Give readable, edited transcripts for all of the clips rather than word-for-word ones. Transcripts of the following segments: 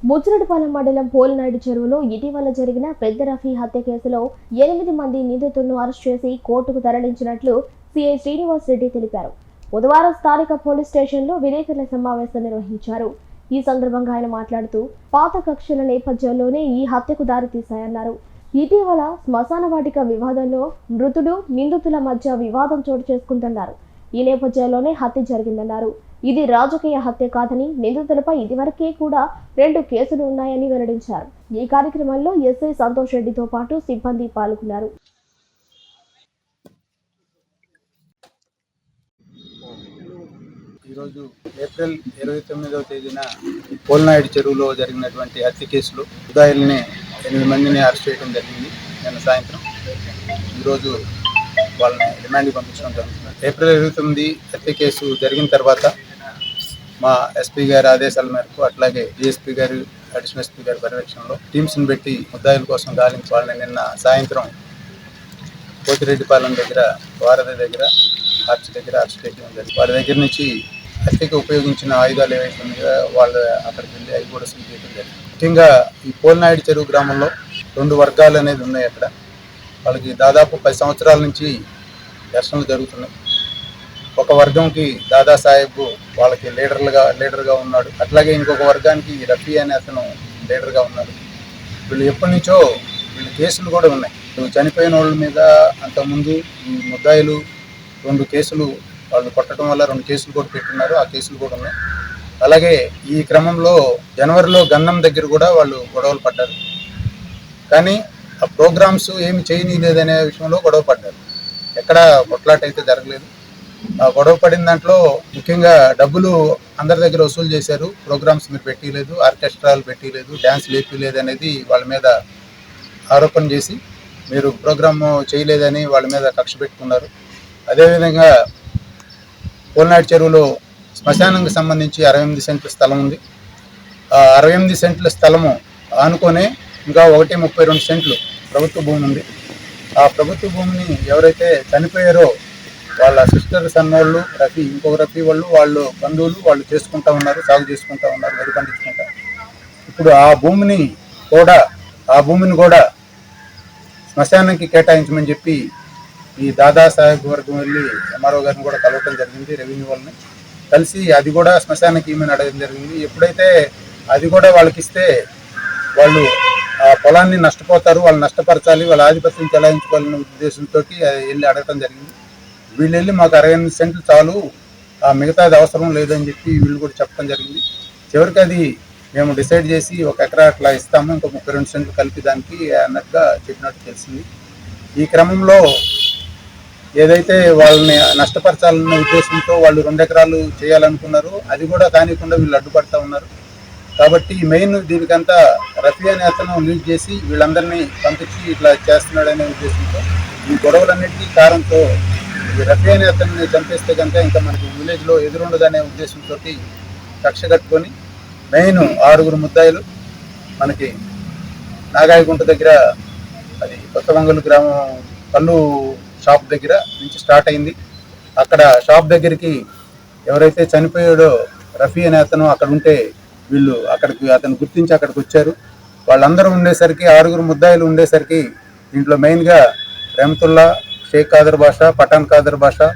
ముచ్చిరెడ్డిపాలెం మండలం పోలినాయుడు చెరువులో ఇటీవల జరిగిన పెద్ద రఫీ హత్య కేసులో 8 మంది నిందితులను అరెస్ట్ చేసి కోర్టుకు తరలించినట్లు సిఐ శ్రీనివాస్ రెడ్డి తెలిపారు. బుధవారం స్థానిక పోలీస్ స్టేషన్లో విలేకరుల సమావేశం నిర్వహించారు. ఈ సందర్భంగా ఆయన మాట్లాడుతూ పాత కక్షల నేపథ్యంలోనే ఈ హత్యకు దారితీశాయన్నారు. ఇటీవల శ్మశాన వాటిక వివాదంలో మృతుడు నిందితుల మధ్య వివాదం చోటు చేసుకుంటున్నారు. ఈ నేపథ్యంలోనే హత్య జరిగిందన్నారు. ఇది రాజకీయ హత్య కాదని, నిందితులపై ఇదివరకే కూడా 2 కేసులు ఉన్నాయని వెల్లడించారు. ఈ కార్యక్రమంలో ఎస్ఐ సంతోష్ రెడ్డితో పాటు సిబ్బంది పాల్గొన్నారు. ఈరోజు ఏప్రిల్ 29వ తేదీన పోలినాయుడు చెరువులో జరిగినటువంటి హత్య కేసులో ముద్దాయిల్ని 8 మందిని అరెస్ట్ చేయడం జరిగింది. నిన్న సాయంత్రం ఈరోజు వాళ్ళని రిమాండ్కి పంపించడం జరుగుతుంది. ఏప్రిల్ 29 హత్య కేసు జరిగిన తర్వాత మా ఎస్పీ గారి ఆదేశాల మేరకు, అట్లాగే డిఎస్పీ గారు, అడిషనల్ ఎస్పీ గారి పర్యవేక్షణలో టీమ్స్ని పెట్టి ముద్దాయిల కోసం గాలించి వాళ్ళని నిన్న సాయంత్రం పోతిరెడ్డిపాలెం దగ్గర, వారధి దగ్గర, ఆర్చి దగ్గర అరెస్ట్ చేయడం జరిగింది. వాళ్ళ దగ్గర నుంచి హత్యకు ఉపయోగించిన ఆయుధాలు ఏవైతే ఉన్నాయో వాళ్ళు అక్కడికి వెళ్ళి అవి కూడా సీజ్ చేయడం జరిగింది. ముఖ్యంగా ఈ పోలినాయుడు చెరువు గ్రామంలో 2 వర్గాలు అనేది ఉన్నాయి. అక్కడ వాళ్ళకి దాదాపు 10 సంవత్సరాల నుంచి ఘర్షణలు జరుగుతున్నాయి. ఒక వర్గంకి దాదాసాహెబ్ వాళ్ళకి లీడర్గా ఉన్నాడు. అట్లాగే ఇంకొక వర్గానికి రఫీ అనే అతను లీడర్గా ఉన్నాడు. వీళ్ళు ఎప్పటి నుంచో వీళ్ళు కేసులు కూడా ఉన్నాయి. చనిపోయిన వాళ్ళ మీద అంతకుముందు ఈ ముద్దాయిలు 2 కేసులు వాళ్ళు కొట్టడం వల్ల 2 కేసులు కూడా పెట్టున్నారు. ఆ కేసులు కూడా ఉన్నాయి. అలాగే ఈ క్రమంలో జనవరిలో గన్నం దగ్గర కూడా వాళ్ళు గొడవలు పడ్డారు. కానీ ఆ ప్రోగ్రామ్స్ ఏమి చేయనీయలేదనే విషయంలో గొడవ పడ్డారు. ఎక్కడ కొట్లాట అయితే జరగలేదు. ఆ గొడవ పడిన దాంట్లో ముఖ్యంగా డబ్బులు అందరి దగ్గర వసూలు చేశారు. ప్రోగ్రామ్స్ మీరు పెట్టలేదు, ఆర్కెస్ట్రాలు పెట్టలేదు, డ్యాన్స్ లేపలేదు అనేది వాళ్ళ మీద ఆరోపణ చేసి మీరు ప్రోగ్రామ్ చేయలేదని వాళ్ళ మీద కక్ష పెట్టుకున్నారు. అదేవిధంగా పోలినాయుడు చెరువులో శ్మశానానికి సంబంధించి 68 సెంట్ల స్థలం ఉంది. ఆ 68 సెంట్ల స్థలము ఆనుకొనే ఇంకా 132 సెంట్లు ప్రభుత్వ భూమి ఉంది. ఆ ప్రభుత్వ భూమిని ఎవరైతే చనిపోయారో వాళ్ళ సిస్టర్ సన్నోళ్ళు, రఫీ, ఇంకొక రఫీ వాళ్ళు బంధువులు వాళ్ళు చేసుకుంటా ఉన్నారు, సాగు చేసుకుంటా ఉన్నారు, వరి పండించుకుంటారు. ఇప్పుడు ఆ భూమిని కూడా శ్మశానానికి కేటాయించమని చెప్పి ఈ దాదాసాహెబ్ వర్గం వెళ్ళి ఎంఆర్ఓ గారిని కూడా కలవటం జరిగింది. రెవెన్యూ వాళ్ళని కలిసి అది కూడా శ్మశానానికి ఏమని అడగడం జరిగింది. ఎప్పుడైతే అది కూడా వాళ్ళకి ఇస్తే వాళ్ళు ఆ పొలాన్ని నష్టపోతారు, వాళ్ళు నష్టపరచాలి, వాళ్ళ ఆధిపత్యం చెలాయించుకోవాలనే ఉద్దేశంతో వెళ్ళి అడగటం జరిగింది. వీళ్ళు వెళ్ళి మాకు 68 సెంట్లు చాలు, ఆ మిగతాది అవసరం లేదని చెప్పి వీళ్ళు కూడా చెప్పడం జరిగింది. చివరికి అది మేము డిసైడ్ చేసి 1 ఎకరా అట్లా ఇస్తాము, ఇంకో 32 సెంట్లు కలిపి దానికి అన్నట్టుగా చెప్పినట్టు తెలిసింది. ఈ క్రమంలో ఏదైతే వాళ్ళని నష్టపరచాలన్న ఉద్దేశంతో వాళ్ళు 2 ఎకరాలు చేయాలనుకున్నారు, అది కూడా కానికుండా వీళ్ళు అడ్డుపడతా ఉన్నారు. కాబట్టి మెయిన్ దీనికంతా రఫీ అనే అతను లీడ్ చేసి వీళ్ళందరినీ పంపించి ఇట్లా చేస్తున్నాడనే ఉద్దేశంతో ఈ గొడవలన్నింటినీ కారణంతో రఫీ అనే అతన్ని చంపేస్తే కనుక ఇంకా మనకి విలేజ్లో ఎదురుండదనే ఉద్దేశంతో కక్ష కట్టుకొని మెయిన్ 6 ముద్దాయిలు మనకి నాగాయగుంట దగ్గర, అది కొత్త వంగలు గ్రామం కల్లు షాప్ దగ్గర నుంచి స్టార్ట్ అయింది. అక్కడ షాప్ దగ్గరికి ఎవరైతే చనిపోయాడో రఫీ అనే అతను అక్కడ ఉంటే వీళ్ళు అతను గుర్తించి అక్కడికి వచ్చారు. వాళ్ళందరూ ఉండేసరికి 6 ముద్దాయిలు ఉండేసరికి దీంట్లో మెయిన్గా రెహమతుల్లా, షేక్ కాదర్ బాషా, పఠాన్ కాదర్ బాషా,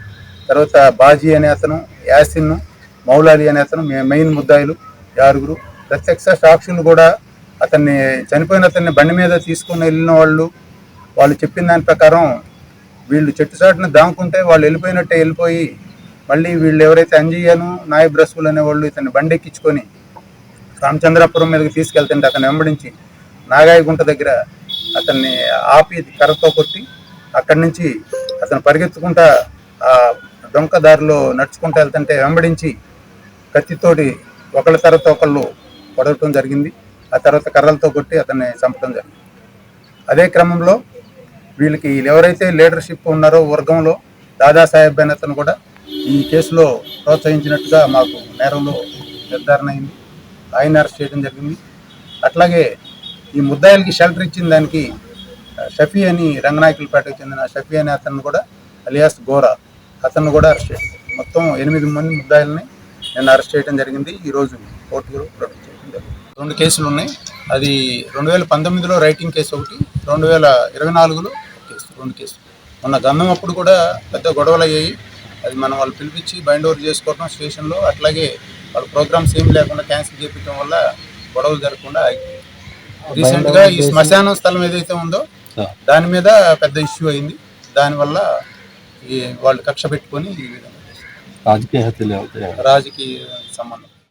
తర్వాత బాజీ అనే అతను, యాసిన్, మౌలాలి అనే అతను మెయిన్ ముద్దాయిలు 6. ప్రత్యక్ష సాక్షులు కూడా చనిపోయిన అతన్ని బండి మీద తీసుకుని వెళ్ళిన వాళ్ళు చెప్పిన దాని ప్రకారం వీళ్ళు చెట్టు చాటును దాముకుంటే వాళ్ళు వెళ్ళిపోయి మళ్ళీ వీళ్ళు ఎవరైతే అంజయ్యను, నాయబ్ రసూల్ అనేవాళ్ళు ఇతన్ని బండి ఎక్కించుకొని రామచంద్రాపురం మీదకి తీసుకెళ్తుంటే అతను వెంబడించి నాగాయగుంట దగ్గర అతన్ని ఆపి కర్రతో కొట్టి అక్కడి నుంచి అతను పరిగెత్తుకుంటా ఆ డొంక దారిలో నడుచుకుంటూ వెళ్తుంటే వెంబడించి కత్తితోటి ఒకళ్ళ తర్వాత ఒకళ్ళు పొడవటం జరిగింది. ఆ తర్వాత కర్రలతో కొట్టి అతన్ని చంపడం జరిగింది. అదే క్రమంలో వీళ్ళకి ఎవరైతే లీడర్షిప్ ఉన్నారో వర్గంలో దాదాసాహెబ్ అనే అతను కూడా ఈ కేసులో ప్రోత్సహించినట్టుగా మాకు నేరంలో నిర్ధారణ అయింది. ఆయన అరెస్ట్ చేయడం జరిగింది. అట్లాగే ఈ ముద్దాయిలకి షెల్టర్ ఇచ్చిన దానికి షఫీ అని రంగనాయకులపేటకు చెందిన షఫీ అనే అతను కూడా, అలియాస్ గోరా, అతను కూడా అరెస్ట్ చేశారు. మొత్తం 8 మంది ముద్దాయిల్ని నిన్న అరెస్ట్ చేయడం జరిగింది. ఈరోజు కోర్టులో ప్రొడ్యూస్ చేయడం. జరిగింది. 2 కేసులు ఉన్నాయి. అది 2019లో రైటింగ్ కేసు ఒకటి, 2024లో కేసు, 2 కేసులు. మొన్న గంధం అప్పుడు కూడా పెద్ద గొడవలు అయ్యాయి. అది మనం వాళ్ళు పిలిపించి బైండ్ ఓవర్ చేసుకోవడం స్టేషన్లో, అట్లాగే వాళ్ళ ప్రోగ్రామ్స్ ఏం లేకుండా క్యాన్సిల్ చేయించడం వల్ల గొడవలు జరగకుండా ఆగిపోయింది. రీసెంట్గా ఈ శ్మశాన స్థలం ఏదైతే ఉందో దాని మీద పెద్ద ఇష్యూ అయింది. దానివల్ల వాళ్ళు కక్ష పెట్టుకొని ఈ విధంగా రాజకీయ హత్యలు రాజకీయ సంబంధం